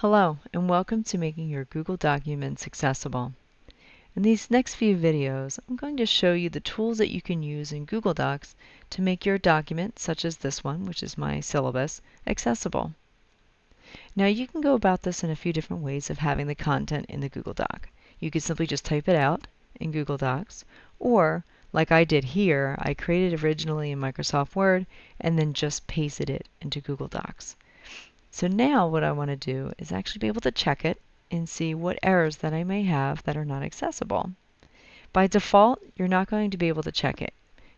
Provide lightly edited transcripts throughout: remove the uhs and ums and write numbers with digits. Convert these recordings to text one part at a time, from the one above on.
Hello, and welcome to making your Google Documents accessible. In these next few videos, I'm going to show you the tools that you can use in Google Docs to make your document, such as this one, which is my syllabus, accessible. Now you can go about this in a few different ways of having the content in the Google Doc. You could simply just type it out in Google Docs, or like I did here, I created originally in Microsoft Word and then just pasted it into Google Docs. So now what I want to do is actually be able to check it and see what errors that I may have that are not accessible. By default, you're not going to be able to check it.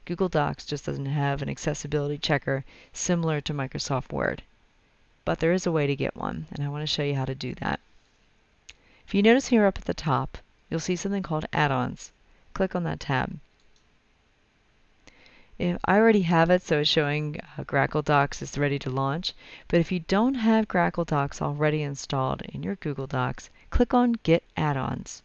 Google Docs just doesn't have an accessibility checker similar to Microsoft Word. But there is a way to get one, and I want to show you how to do that. If you notice here up at the top, you'll see something called Add-ons. Click on that tab. I already have it, so it's showing Grackle Docs is ready to launch. But if you don't have Grackle Docs already installed in your Google Docs, click on Get Add-ons.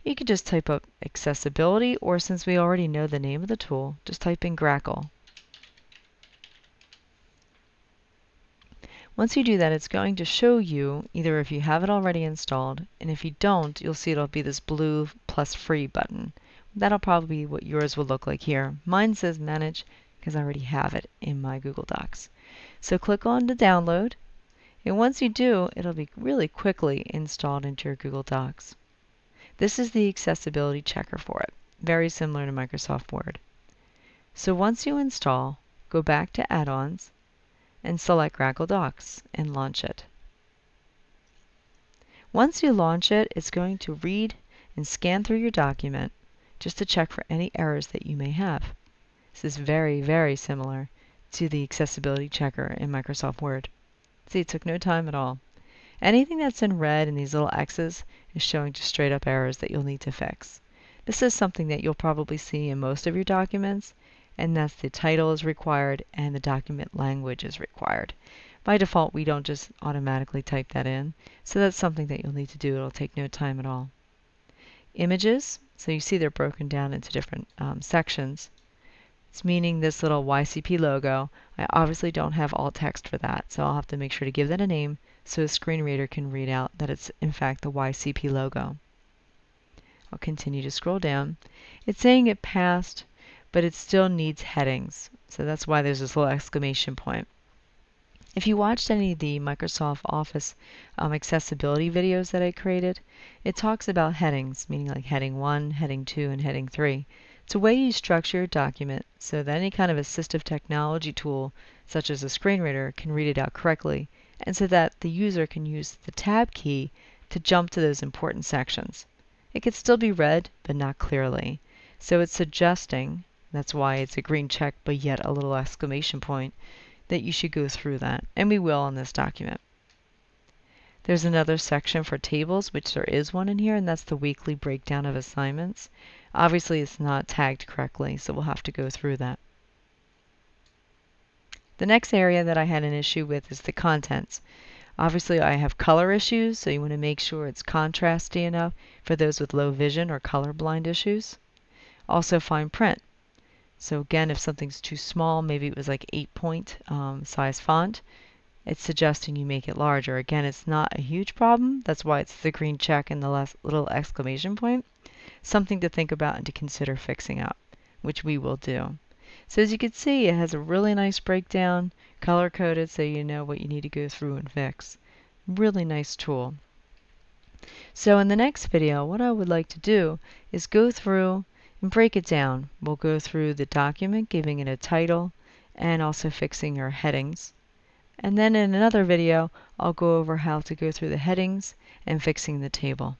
You can just type up Accessibility, or since we already know the name of the tool, just type in Grackle. Once you do that, it's going to show you either if you have it already installed, and if you don't, you'll see it'll be this blue plus free button. That'll probably be what yours will look like here. Mine says Manage because I already have it in my Google Docs. So click on to download, and once you do, it'll be really quickly installed into your Google Docs. This is the accessibility checker for it, very similar to Microsoft Word. So once you install, go back to Add-ons and select Grackle Docs and launch it. Once you launch it, it's going to read and scan through your document just to check for any errors that you may have. This is very, very similar to the accessibility checker in Microsoft Word. See, it took no time at all. Anything that's in red in these little X's is showing just straight up errors that you'll need to fix. This is something that you'll probably see in most of your documents, and that's the title is required and the document language is required. By default, we don't just automatically type that in, so that's something that you'll need to do. It'll take no time at all. Images, so you see they're broken down into different sections. It's meaning this little YCP logo. I obviously don't have alt text for that, so I'll have to make sure to give that a name so a screen reader can read out that it's in fact the YCP logo. I'll continue to scroll down. It's saying it passed, but it still needs headings, so that's why there's this little exclamation point. If you watched any of the Microsoft Office accessibility videos that I created, it talks about headings, meaning like heading 1, heading 2, and heading 3. It's a way you structure your document so that any kind of assistive technology tool, such as a screen reader, can read it out correctly, and so that the user can use the Tab key to jump to those important sections. It could still be read, but not clearly. So it's suggesting, that's why it's a green check but yet a little exclamation point, that you should go through that, and we will on this document. There's another section for tables, which there is one in here, and that's the weekly breakdown of assignments. Obviously it's not tagged correctly, so we'll have to go through that. The next area that I had an issue with is the contents. Obviously I have color issues, so you want to make sure it's contrasty enough for those with low vision or colorblind issues. Also fine print. So again, if something's too small, maybe it was like 8-point size font, it's suggesting you make it larger. Again, it's not a huge problem. That's why it's the green check and the little exclamation point. Something to think about and to consider fixing up, which we will do. So as you can see, it has a really nice breakdown, color-coded so you know what you need to go through and fix. Really nice tool. So in the next video, what I would like to do is go through and break it down. We'll go through the document, giving it a title, and also fixing your headings. And then in another video, I'll go over how to go through the headings and fixing the table.